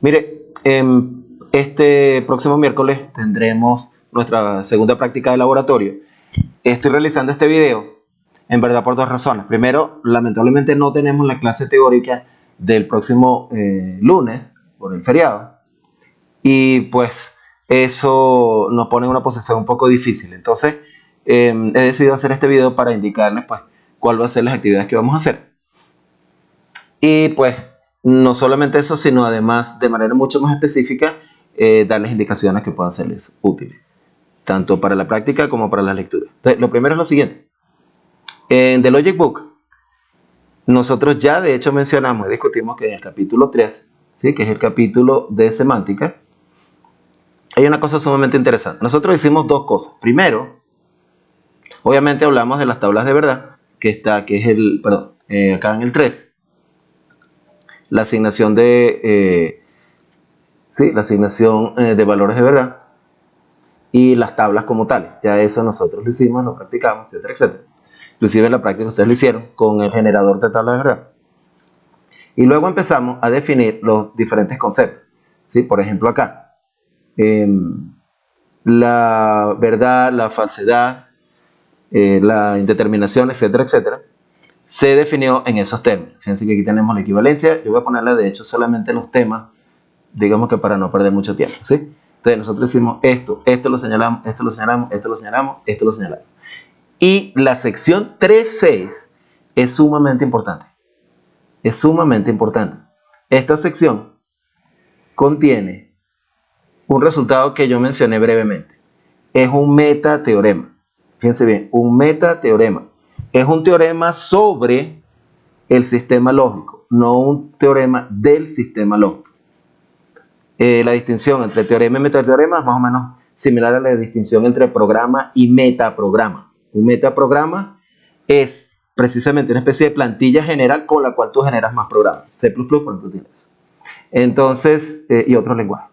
Mire, este próximo miércoles tendremos nuestra segunda práctica de laboratorio. Estoy realizando este video en verdad por dos razones. Primero, lamentablemente no tenemos la clase teórica del próximo lunes por el feriado. Y pues eso nos pone en una posición un poco difícil. Entonces, he decidido hacer este video para indicarles pues cuál va a ser las actividades que vamos a hacer. Y pues no solamente eso, sino además de manera mucho más específica, darles indicaciones que puedan serles útiles, tanto para la práctica como para las lecturas. Entonces, lo primero es lo siguiente. En The Logic Book, nosotros ya de hecho mencionamos y discutimos que en el capítulo 3, ¿sí? Que es el capítulo de semántica, hay una cosa sumamente interesante. Nosotros hicimos dos cosas. Primero, obviamente hablamos de las tablas de verdad, que es el, perdón, acá en el 3, la asignación de valores de verdad y las tablas como tales. Ya eso nosotros lo hicimos, lo practicamos, etcétera, etcétera. Inclusive en la práctica ustedes lo hicieron con el generador de tablas de verdad. Y luego empezamos a definir los diferentes conceptos. ¿Sí? Por ejemplo acá, la verdad, la falsedad, la indeterminación, etcétera, etcétera, se definió en esos términos. Fíjense que aquí tenemos la equivalencia. Yo voy a ponerle de hecho solamente los temas, digamos que para no perder mucho tiempo, ¿sí? Entonces nosotros hicimos esto lo señalamos, esto lo señalamos, esto lo señalamos, esto lo señalamos. Y la sección 3.6 es sumamente importante. Es sumamente importante. Esta sección contiene un resultado que yo mencioné brevemente. Es un metateorema. Fíjense bien, un metateorema. Es un teorema sobre el sistema lógico, no un teorema del sistema lógico. La distinción entre teorema y metateorema es más o menos similar a la distinción entre programa y metaprograma. Un metaprograma es precisamente una especie de plantilla general con la cual tú generas más programas. C++, por ejemplo, tiene eso. Entonces, y otros lenguajes.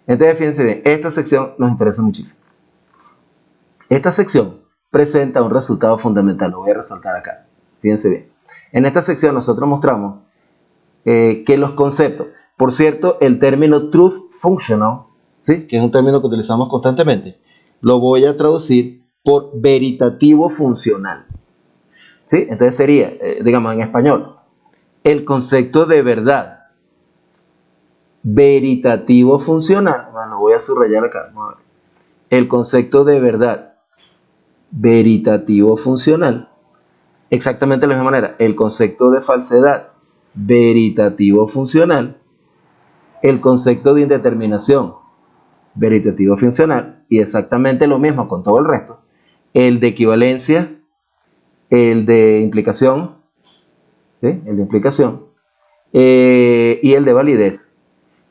Entonces, fíjense bien, esta sección nos interesa muchísimo. Esta sección presenta un resultado fundamental, lo voy a resaltar acá. Fíjense bien. En esta sección nosotros mostramos que los conceptos, por cierto, el término truth functional, ¿sí? Que es un término que utilizamos constantemente, lo voy a traducir por veritativo funcional. ¿Sí? Entonces sería, digamos en español, el concepto de verdad veritativo funcional, bueno, lo voy a subrayar acá, vamos a ver. El concepto de verdad veritativo funcional, exactamente de la misma manera, el concepto de falsedad veritativo funcional, el concepto de indeterminación veritativo funcional, y exactamente lo mismo con todo el resto, el de equivalencia, el de implicación, ¿sí? El de implicación, y el de validez.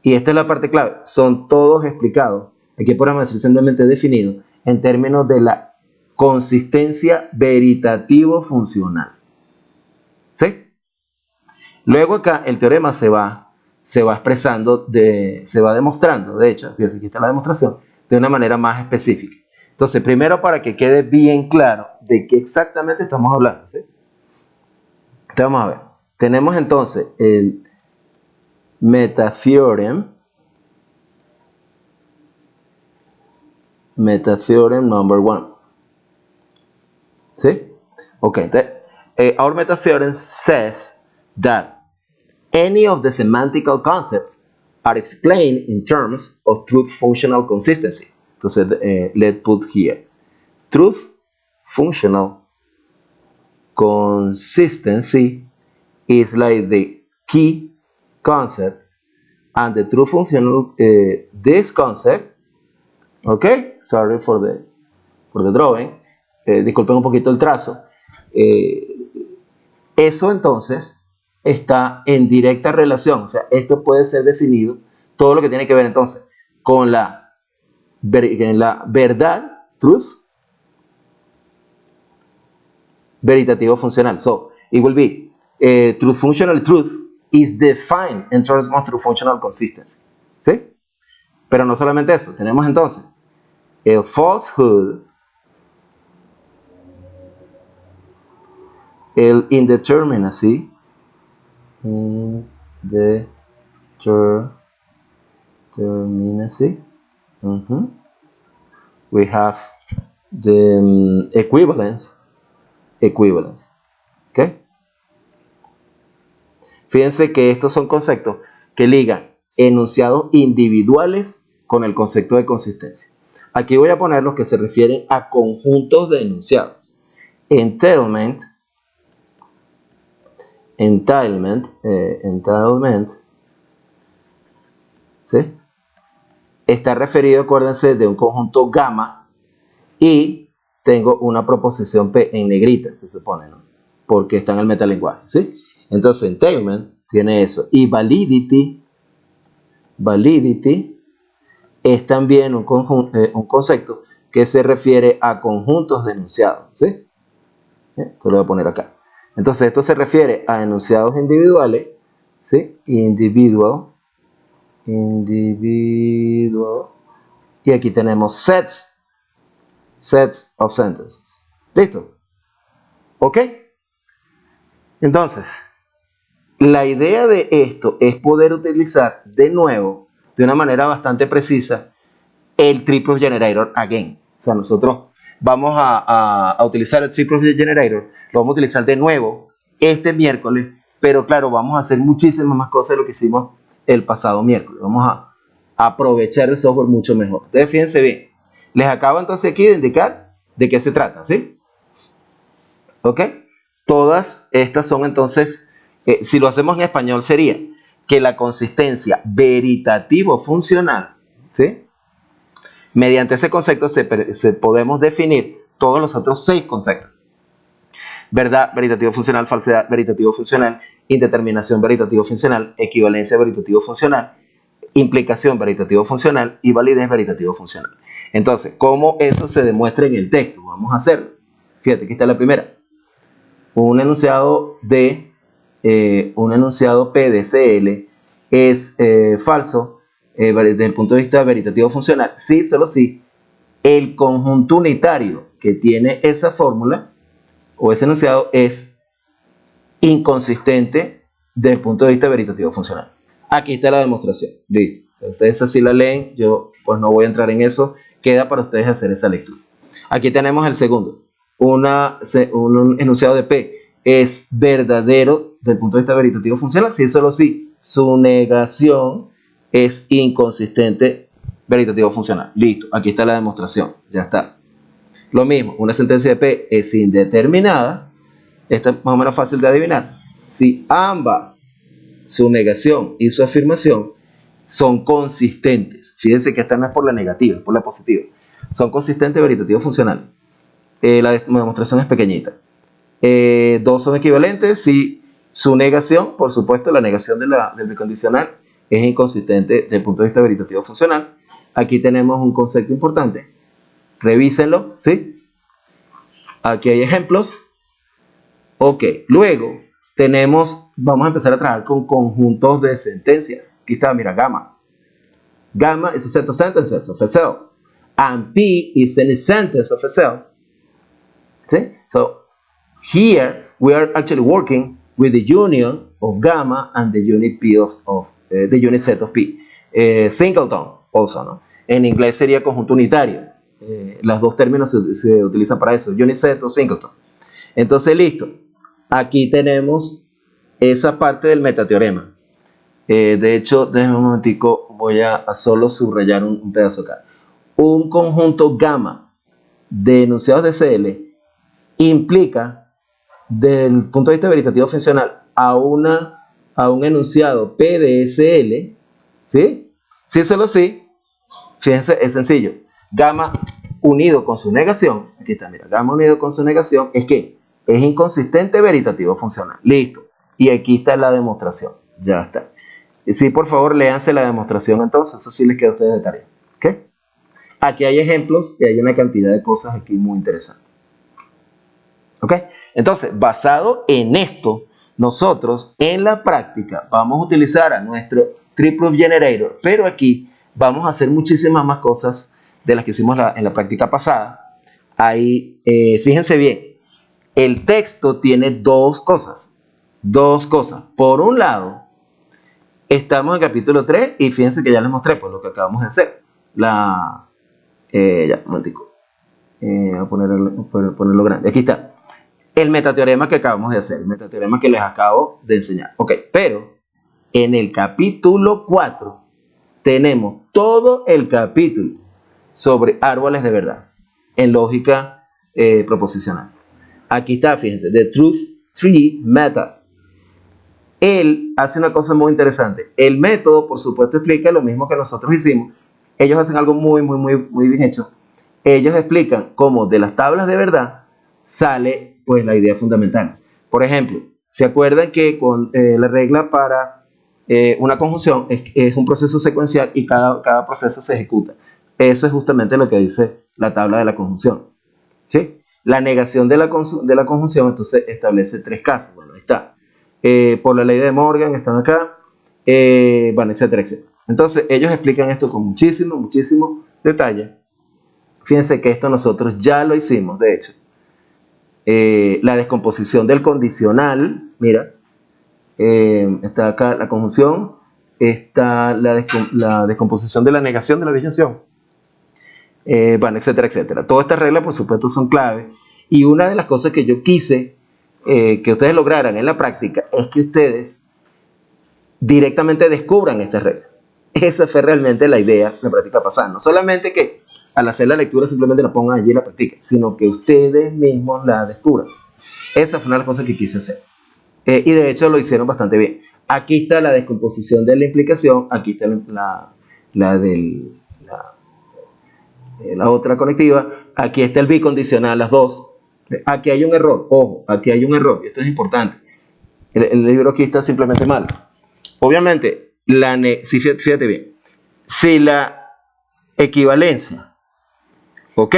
Y esta es la parte clave, son todos explicados, aquí podemos decir simplemente definidos, en términos de la consistencia veritativo funcional. ¿Sí? Luego acá el teorema se va expresando, se va demostrando, de hecho, fíjense, aquí está la demostración, de una manera más específica. Entonces, primero para que quede bien claro de qué exactamente estamos hablando, ¿sí? Entonces, vamos a ver. Tenemos entonces el metatheorem number 1. ¿Sí? Ok, entonces, our metatheorem says that any of the semantical concepts are explained in terms of truth functional consistency. Entonces, let's put here. Truth functional consistency is like the key concept, and the truth functional, this concept, okay, sorry for the drawing, disculpen un poquito el trazo, eso entonces está en directa relación, o sea, esto puede ser definido, todo lo que tiene que ver entonces con la verdad, truth, veritativo funcional. So, it will be truth functional truth is defined in terms of truth functional consistency. ¿Sí? Pero no solamente eso, tenemos entonces el falsehood, el indeterminacy, indeterminacy, Terminacy. We have the equivalence. ¿Ok? Fíjense que estos son conceptos que ligan enunciados individuales con el concepto de consistencia. Aquí voy a poner los que se refieren a conjuntos de enunciados. Entailment, ¿sí? Está referido, acuérdense, de un conjunto gamma y tengo una proposición P en negrita, se supone, ¿no? Porque está en el metalenguaje, ¿sí? Entonces, entailment tiene eso. Y validity es también un concepto que se refiere a conjuntos de enunciados, ¿sí? Esto lo voy a poner acá. Entonces, esto se refiere a enunciados individuales, ¿sí? Individual. Y aquí tenemos sets of sentences. ¿Listo? ¿Ok? Entonces, la idea de esto es poder utilizar de nuevo, de una manera bastante precisa, el tree proof generator again. O sea, nosotros vamos a utilizar el tree proof generator, lo vamos a utilizar de nuevo este miércoles, pero claro, vamos a hacer muchísimas más cosas de lo que hicimos el pasado miércoles. Vamos a aprovechar el software mucho mejor. Ustedes fíjense bien. Les acabo entonces aquí de indicar de qué se trata, ¿sí? ¿Ok? Todas estas son entonces, si lo hacemos en español sería que la consistencia veritativo-funcional, ¿sí? Mediante ese concepto se podemos definir todos los otros 6 conceptos. Verdad, veritativo-funcional, falsedad, veritativo-funcional, indeterminación veritativo-funcional, equivalencia veritativo-funcional, implicación veritativo-funcional y validez veritativo-funcional. Entonces, ¿cómo eso se demuestra en el texto? Vamos a hacerlo. Fíjate, aquí está la primera. Un enunciado P de CL es falso desde el punto de vista veritativo-funcional. Sí, solo sí, el conjunto unitario que tiene esa fórmula o ese enunciado es inconsistente desde el punto de vista veritativo-funcional. Aquí está la demostración. Listo. Si ustedes así la leen, yo pues no voy a entrar en eso. Queda para ustedes hacer esa lectura. Aquí tenemos el segundo. Un enunciado de P es verdadero desde el punto de vista veritativo-funcional. Si solo sí, su negación es inconsistente veritativo-funcional. Listo. Aquí está la demostración. Ya está. Lo mismo, una sentencia de P es indeterminada. Esta es más o menos fácil de adivinar. Si ambas, su negación y su afirmación, son consistentes. Fíjense que esta no es por la negativa, es por la positiva. Son consistentes veritativo-funcional. La demostración es pequeñita. 2 son equivalentes si su negación, por supuesto, la negación del bicondicional es inconsistente desde el punto de vista veritativo-funcional. Aquí tenemos un concepto importante. Revísenlo, ¿sí? Aquí hay ejemplos. Ok, luego vamos a empezar a trabajar con conjuntos de sentencias. Aquí está, mira, gamma. Gamma is a set of sentences of a cell. And P is any sentence of a cell. ¿Sí? So, here we are actually working with the union of gamma and the unit P of the unit set of P. Singleton, also, ¿no? En inglés sería conjunto unitario. Los dos términos se utilizan para eso, unit set o singleton. Entonces, listo. Aquí tenemos esa parte del metateorema. De hecho, déjenme un momentico, voy a solo subrayar un pedazo acá. Un conjunto gamma de enunciados de CL implica, desde el punto de vista veritativo-funcional, a un enunciado P de SL, ¿sí? Si solo sí, fíjense, es sencillo. Gamma unido con su negación, aquí está, mira, gamma unido con su negación, es que es inconsistente veritativo-funcional. Listo. Y aquí está la demostración. Ya está. Y sí, por favor, léanse la demostración entonces. Eso sí les queda a ustedes de tarea. ¿Ok? Aquí hay ejemplos y hay una cantidad de cosas aquí muy interesantes. ¿Ok? Entonces, basado en esto, nosotros en la práctica vamos a utilizar a nuestro tree proof generator, pero aquí vamos a hacer muchísimas más cosas de las que hicimos en la práctica pasada. Ahí, fíjense bien, el texto tiene dos cosas. Por un lado, Estamos en capítulo 3 y fíjense que ya les mostré pues, lo que acabamos de hacer. Ya, un momentico. Voy a ponerlo grande. Aquí está. El metateorema que acabamos de hacer. El metateorema que les acabo de enseñar. Ok, pero en el capítulo 4 tenemos todo el capítulo sobre árboles de verdad en lógica proposicional. Aquí está, fíjense, The Truth Tree Method. Él hace una cosa muy interesante. El método, por supuesto, explica lo mismo que nosotros hicimos. Ellos hacen algo muy bien hecho. Ellos explican cómo de las tablas de verdad sale pues la idea fundamental. Por ejemplo, ¿se acuerdan que con la regla para una conjunción es un proceso secuencial y cada proceso se ejecuta? Eso es justamente lo que dice la tabla de la conjunción. ¿Sí? La negación de la conjunción entonces establece 3 casos. Bueno, ahí está. Por la ley de Morgan están acá, bueno, etcétera, etcétera. Entonces ellos explican esto con muchísimo detalle. Fíjense que esto nosotros ya lo hicimos, de hecho. La descomposición del condicional, mira, está acá la conjunción, está la descomposición de la negación de la disyunción, bueno, etcétera, etcétera. Todas estas reglas, por supuesto, son claves. Y una de las cosas que yo quise que ustedes lograran en la práctica es que ustedes directamente descubran estas reglas. Esa fue realmente la idea de la práctica pasada. No solamente que al hacer la lectura simplemente la pongan allí y la practiquen, sino que ustedes mismos la descubran. Esa fue una de las cosas que quise hacer. Y de hecho lo hicieron bastante bien. Aquí está la descomposición de la implicación, aquí está la otra conectiva, aquí está el bicondicional, las dos. Aquí hay un error, ojo, aquí hay un error, y esto es importante. El libro aquí está simplemente mal. Obviamente, fíjate bien, si la equivalencia, ¿ok?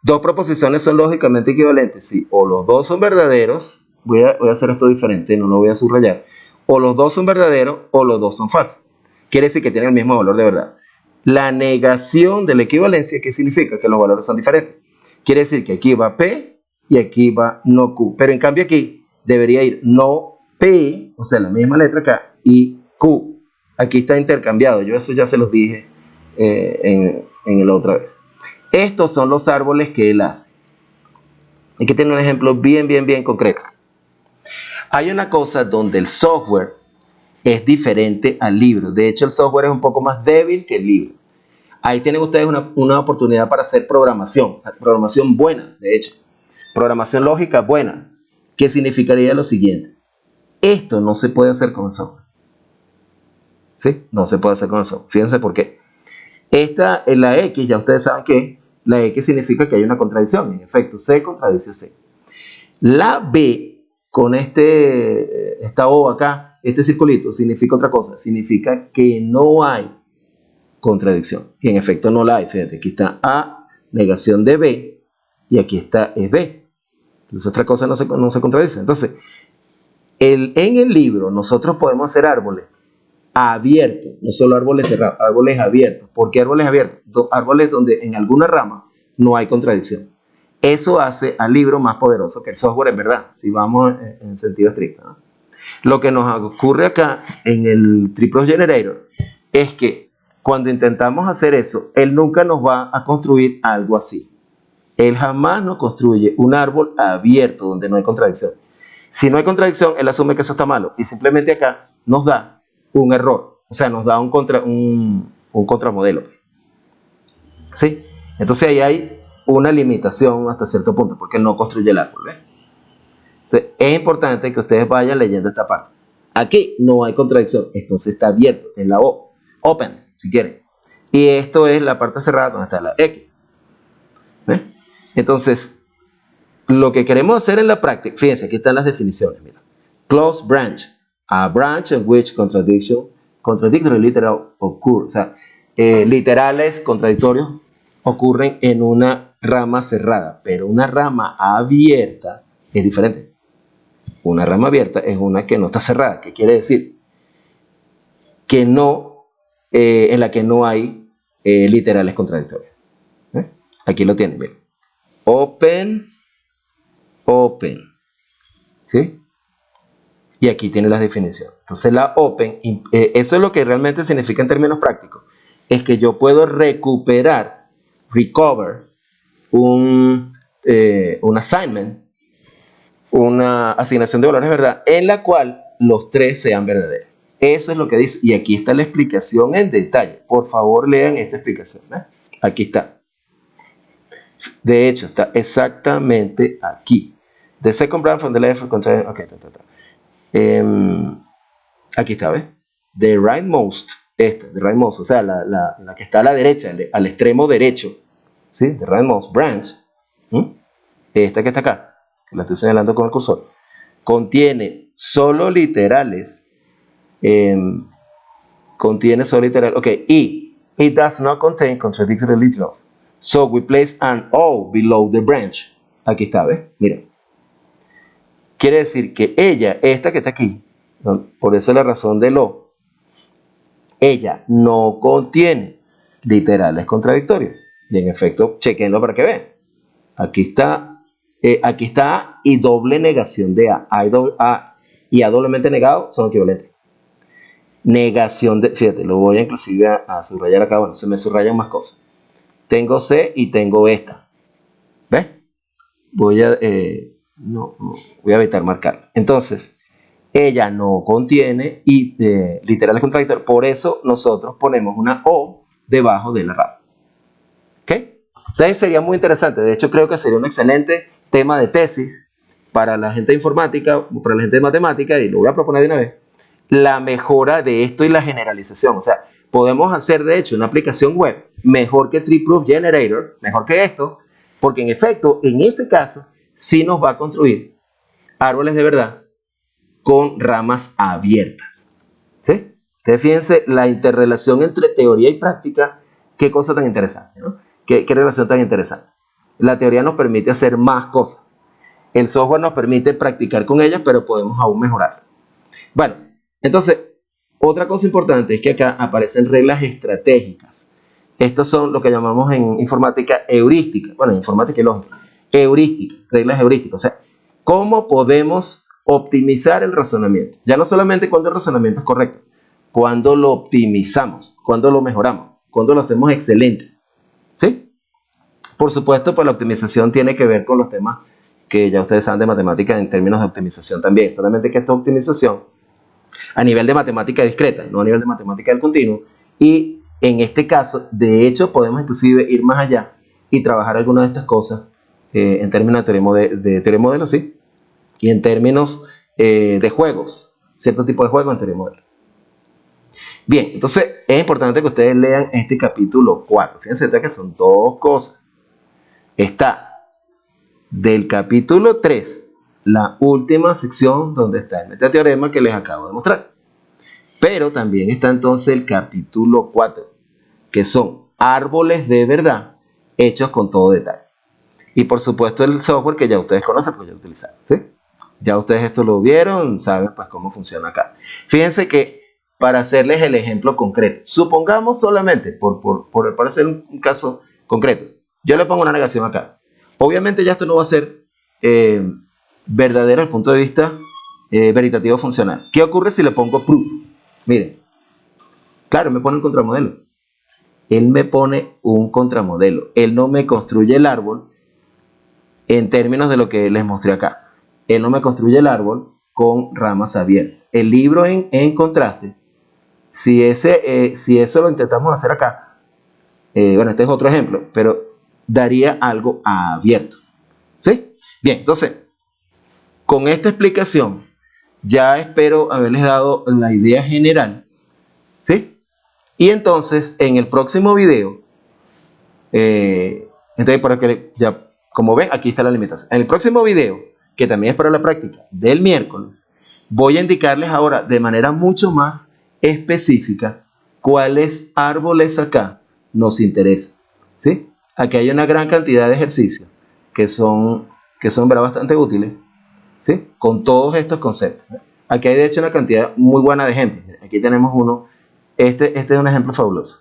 Dos proposiciones son lógicamente equivalentes, si o los dos son verdaderos, voy a hacer esto diferente, no lo voy a subrayar, o los dos son verdaderos o los dos son falsos. Quiere decir que tienen el mismo valor de verdad. La negación de la equivalencia, ¿qué significa? Que los valores son diferentes. Quiere decir que aquí va P y aquí va no Q. Pero en cambio aquí debería ir no P, o sea, la misma letra acá, y Q. Aquí está intercambiado. Yo eso ya se los dije en la otra vez. Estos son los árboles que él hace. Aquí tiene un ejemplo bien concreto. Hay una cosa donde el software es diferente al libro. De hecho, el software es un poco más débil que el libro. Ahí tienen ustedes una oportunidad para hacer programación buena, de hecho. Programación lógica buena. ¿Qué significaría lo siguiente? Esto no se puede hacer con el software. ¿Sí? No se puede hacer con el software. Fíjense por qué. En la X, ya ustedes saben que la X significa que hay una contradicción. En efecto, C contradice C. La B, con esta O acá, este circulito, significa otra cosa. Significa que no hay contradicción. Y en efecto no la hay. Fíjate, aquí está A, negación de B, y aquí está es B. Entonces otra cosa no se contradice. Entonces, en el libro nosotros podemos hacer árboles abiertos, no solo árboles cerrados, árboles abiertos. ¿Por qué árboles abiertos? Árboles donde en alguna rama no hay contradicción. Eso hace al libro más poderoso que el software, en verdad, si vamos en sentido estricto, ¿no? Lo que nos ocurre acá en el Tree Generator es que cuando intentamos hacer eso, él nunca nos va a construir algo así. Él jamás nos construye un árbol abierto donde no hay contradicción. Si no hay contradicción, él asume que eso está malo y simplemente acá nos da un error, o sea, nos da un contramodelo. ¿Sí? Entonces ahí hay una limitación hasta cierto punto, porque él no construye el árbol. ¿Ves? Entonces, es importante que ustedes vayan leyendo esta parte. Aquí no hay contradicción, entonces está abierto, en la O, open, si quieren. Y esto es la parte cerrada donde está la X. ¿Ves? Entonces, lo que queremos hacer en la práctica, fíjense, aquí están las definiciones. Mira. Close branch, a branch in which contradictory literal occur. O sea, literales contradictorios ocurren en una rama cerrada, pero una rama abierta es diferente. Una rama abierta es una que no está cerrada, que quiere decir que no, en la que no hay literales contradictorios. Aquí lo tienen, miren. Open, ¿sí? y aquí tiene las definiciones. Entonces la open, eso es lo que realmente significa en términos prácticos, es que yo puedo recover un assignment, una asignación de valores, ¿verdad?, en la cual los tres sean verdaderos. Eso es lo que dice, y aquí está la explicación en detalle. Por favor, lean esta explicación, ¿eh? Aquí está. De hecho, está exactamente aquí. The second branch from the left contains... Ok, aquí está, ¿ves? The rightmost, the rightmost, o sea, la que está a la derecha, al extremo derecho, ¿sí? The rightmost branch, esta que está acá, que la estoy señalando con el cursor, contiene solo literales, ok, y it does not contain contradictory literals, so we place an O below the branch. Aquí está, ¿ves? Mira, quiere decir que ella, esta que está aquí, por eso es la razón del O, ella no contiene literales contradictorios. Y en efecto, chequenlo para que vean. Aquí está A y doble negación de A. A y A doblemente negado son equivalentes. Negación de, fíjate, lo voy a inclusive a subrayar acá. Bueno, se me subrayan más cosas. Tengo C y tengo esta. ¿Ves? Voy a evitar marcarla. Entonces, ella no contiene literales contradictorios. Por eso nosotros ponemos una O debajo de la rama. ¿Ok? Entonces sería muy interesante. De hecho, creo que sería un excelente tema de tesis para la gente de informática, para la gente de matemática, y lo voy a proponer de una vez. La mejora de esto y la generalización. O sea, podemos hacer de hecho una aplicación web mejor que Tree Proof Generator, mejor que esto, porque en efecto, en ese caso, sí nos va a construir árboles de verdad con ramas abiertas. ¿Sí? Entonces, fíjense la interrelación entre teoría y práctica. Qué cosa tan interesante, ¿no? Qué relación tan interesante. La teoría nos permite hacer más cosas. El software nos permite practicar con ellas, pero podemos aún mejorar. Bueno, entonces, otra cosa importante es que acá aparecen reglas estratégicas. Estos son lo que llamamos en informática heurísticas. Bueno, en informática y lógica. Heurísticas, reglas heurísticas. O sea, ¿cómo podemos optimizar el razonamiento? Ya no solamente cuando el razonamiento es correcto, cuando lo optimizamos, cuando lo mejoramos, cuando lo hacemos excelente. ¿Sí? Por supuesto, pues la optimización tiene que ver con los temas que ya ustedes saben de matemática en términos de optimización también. Solamente que esta optimización a nivel de matemática discreta, no a nivel de matemática del continuo. Y en este caso, de hecho, podemos inclusive ir más allá y trabajar algunas de estas cosas en términos de teoría modelo, sí, y en términos de juegos, cierto tipo de juegos en teoría modelo. Bien, entonces es importante que ustedes lean este capítulo 4. Fíjense que son dos cosas. Está del capítulo 3, la última sección donde está el metateorema que les acabo de mostrar. Pero también está entonces el capítulo 4, que son árboles de verdad hechos con todo detalle. Y por supuesto el software que ya ustedes conocen, porque ya lo utilizaron, ¿sí? Ya ustedes esto lo vieron, saben pues cómo funciona acá. Fíjense que para hacerles el ejemplo concreto, supongamos solamente, para hacer un caso concreto, yo le pongo una negación acá. Obviamente ya esto no va a ser verdadero desde el punto de vista veritativo funcional. ¿Qué ocurre si le pongo proof? Miren, claro, me pone un contramodelo. Él me pone un contramodelo. Él no me construye el árbol en términos de lo que les mostré acá. Él no me construye el árbol con ramas abiertas. El libro en contraste, si eso lo intentamos hacer acá, bueno, este es otro ejemplo, pero daría algo abierto. ¿Sí? Bien, entonces, con esta explicación, ya espero haberles dado la idea general. ¿Sí? Y entonces, en el próximo video, entonces para que ya, como ven, aquí está la limitación. En el próximo video, que también es para la práctica del miércoles, voy a indicarles ahora de manera mucho más específica cuáles árboles acá nos interesan. ¿Sí? Aquí hay una gran cantidad de ejercicios que son bastante útiles, ¿sí? Con todos estos conceptos. Aquí hay de hecho una cantidad muy buena de ejemplos. Aquí tenemos uno. Este es un ejemplo fabuloso.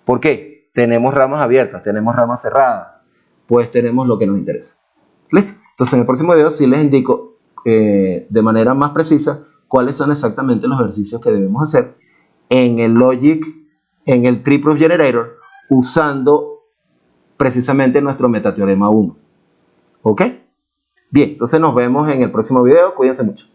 ¿Por qué? Tenemos ramas abiertas, tenemos ramas cerradas, pues tenemos lo que nos interesa. ¿Listo? Entonces en el próximo video sí les indico de manera más precisa cuáles son exactamente los ejercicios que debemos hacer en el Logic, en el Tree Proof Generator, usando precisamente nuestro metateorema 1. ¿Ok? Bien, entonces nos vemos en el próximo video. Cuídense mucho.